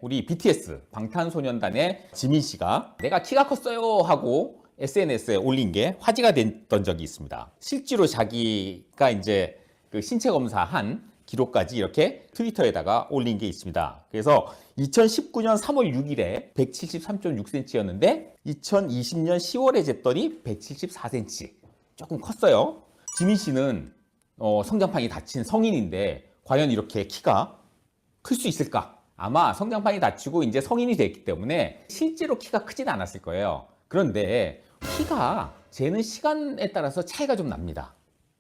우리 BTS 방탄소년단의 지민 씨가 내가 키가 컸어요 하고 SNS에 올린 게 화제가 됐던 적이 있습니다. 실제로 자기가 이제 그 신체 검사한 기록까지 이렇게 트위터에다가 올린 게 있습니다. 그래서 2019년 3월 6일에 173.6cm였는데 2020년 10월에 쟀더니 174cm. 조금 컸어요. 지민 씨는 성장판이 닫힌 성인인데 과연 이렇게 키가 클 수 있을까? 아마 성장판이 닫히고 이제 성인이 됐기 때문에 실제로 키가 크진 않았을 거예요. 그런데 키가 재는 시간에 따라서 차이가 좀 납니다.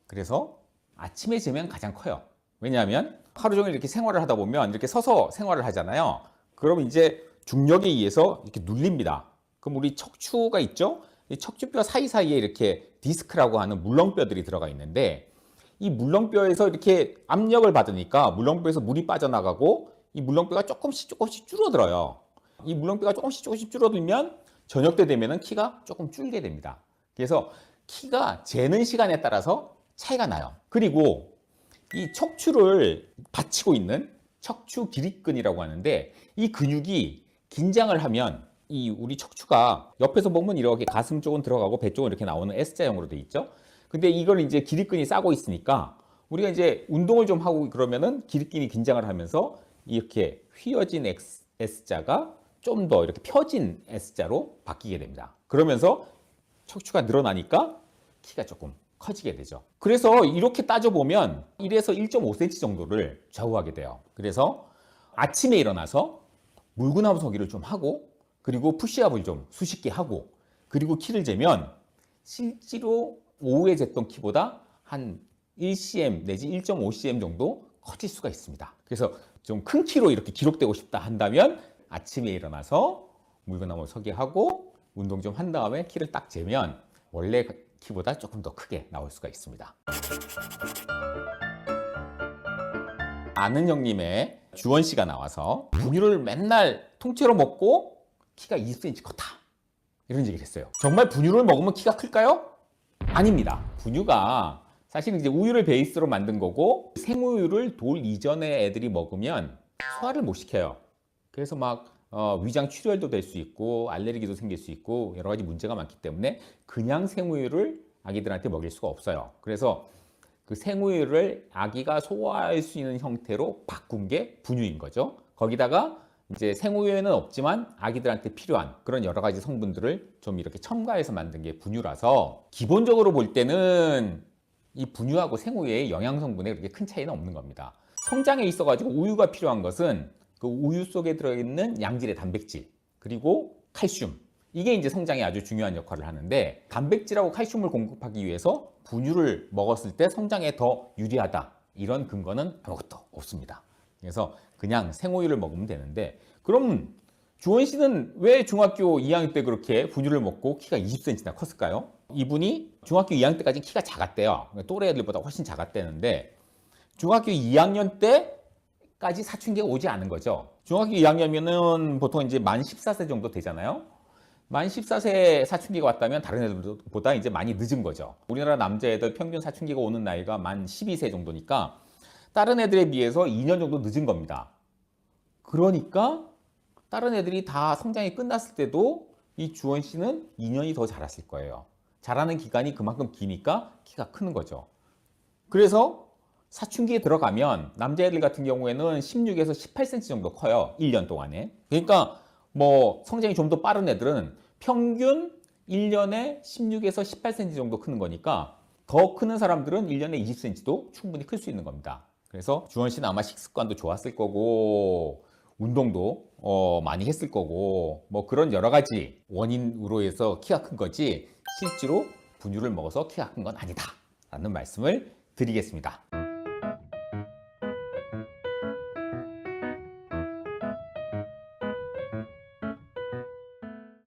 그래서 아침에 재면 가장 커요. 왜냐하면 하루 종일 이렇게 생활을 하다 보면 이렇게 서서 생활을 하잖아요. 그럼 이제 중력에 의해서 이렇게 눌립니다. 그럼 우리 척추가 있죠? 이 척추뼈 사이사이에 이렇게 디스크라고 하는 물렁뼈들이 들어가 있는데 이 물렁뼈에서 이렇게 압력을 받으니까 물렁뼈에서 물이 빠져나가고 이 물렁뼈가 조금씩 줄어들어요. 이 물렁뼈가 조금씩 줄어들면 저녁 때 되면은 키가 조금 줄게 됩니다. 그래서 키가 재는 시간에 따라서 차이가 나요. 그리고 이 척추를 받치고 있는 척추 기립근이라고 하는데 이 근육이 긴장을 하면 이 우리 척추가 옆에서 보면 이렇게 가슴 쪽은 들어가고 배 쪽은 이렇게 나오는 S자형으로 돼 있죠. 근데 이걸 이제 기립근이 싸고 있으니까 우리가 이제 운동을 좀 하고 그러면은 기립근이 긴장을 하면서 이렇게 휘어진 S자가 좀 더 이렇게 펴진 S자로 바뀌게 됩니다. 그러면서 척추가 늘어나니까 키가 조금 커지게 되죠. 그래서 이렇게 따져보면 1에서 1.5cm 정도를 좌우하게 돼요. 그래서 아침에 일어나서 물구나무 서기를 좀 하고 그리고 푸시업을 좀 수십 개 하고 그리고 키를 재면 실제로 오후에 쟀던 키보다 한 1cm 내지 1.5cm 정도 커질 수가 있습니다. 그래서 좀 큰 키로 이렇게 기록되고 싶다 한다면 아침에 일어나서 물구나무 서기 하고 운동 좀 한 다음에 키를 딱 재면 원래 키보다 조금 더 크게 나올 수가 있습니다. 아는 형님의 주원 씨가 나와서 분유를 맨날 통째로 먹고 키가 20cm 컸다. 이런 얘기를 했어요. 정말 분유를 먹으면 키가 클까요? 아닙니다. 분유가 사실 이제 우유를 베이스로 만든 거고 생우유를 돌 이전에 애들이 먹으면 소화를 못 시켜요. 그래서 막 위장 출혈도 될 수 있고 알레르기도 생길 수 있고 여러 가지 문제가 많기 때문에 그냥 생우유를 아기들한테 먹일 수가 없어요. 그래서 그 생우유를 아기가 소화할 수 있는 형태로 바꾼 게 분유인 거죠. 거기다가 이제 생우유에는 없지만 아기들한테 필요한 그런 여러 가지 성분들을 좀 이렇게 첨가해서 만든 게 분유라서 기본적으로 볼 때는 이 분유하고 생우유의 영양 성분에 그렇게 큰 차이는 없는 겁니다. 성장에 있어가지고 우유가 필요한 것은 그 우유 속에 들어있는 양질의 단백질 그리고 칼슘 이게 이제 성장에 아주 중요한 역할을 하는데 단백질하고 칼슘을 공급하기 위해서 분유를 먹었을 때 성장에 더 유리하다 이런 근거는 아무것도 없습니다. 그래서 그냥 생우유를 먹으면 되는데 그럼 주원 씨는 왜 중학교 2학년 때 그렇게 분유를 먹고 키가 20cm나 컸을까요? 이분이 중학교 2학년 때까지 키가 작았대요. 또래 애들보다 훨씬 작았대는데 중학교 2학년 때까지 사춘기가 오지 않은 거죠. 중학교 2학년이면 보통 이제 만 14세 정도 되잖아요. 만 14세 사춘기가 왔다면 다른 애들보다 이제 많이 늦은 거죠. 우리나라 남자애들 평균 사춘기가 오는 나이가 만 12세 정도니까 다른 애들에 비해서 2년 정도 늦은 겁니다. 그러니까 다른 애들이 다 성장이 끝났을 때도 이 주원 씨는 2년이 더 자랐을 거예요. 자라는 기간이 그만큼 기니까 키가 크는 거죠. 그래서 사춘기에 들어가면 남자애들 같은 경우에는 16에서 18cm 정도 커요. 1년 동안에. 그러니까 뭐 성장이 좀 더 빠른 애들은 평균 1년에 16에서 18cm 정도 크는 거니까 더 크는 사람들은 1년에 20cm도 충분히 클 수 있는 겁니다. 그래서 주원 씨는 아마 식습관도 좋았을 거고 운동도 많이 했을 거고 뭐 그런 여러 가지 원인으로 해서 키가 큰 거지 실제로 분유를 먹어서 키가 큰 건 아니다 라는 말씀을 드리겠습니다.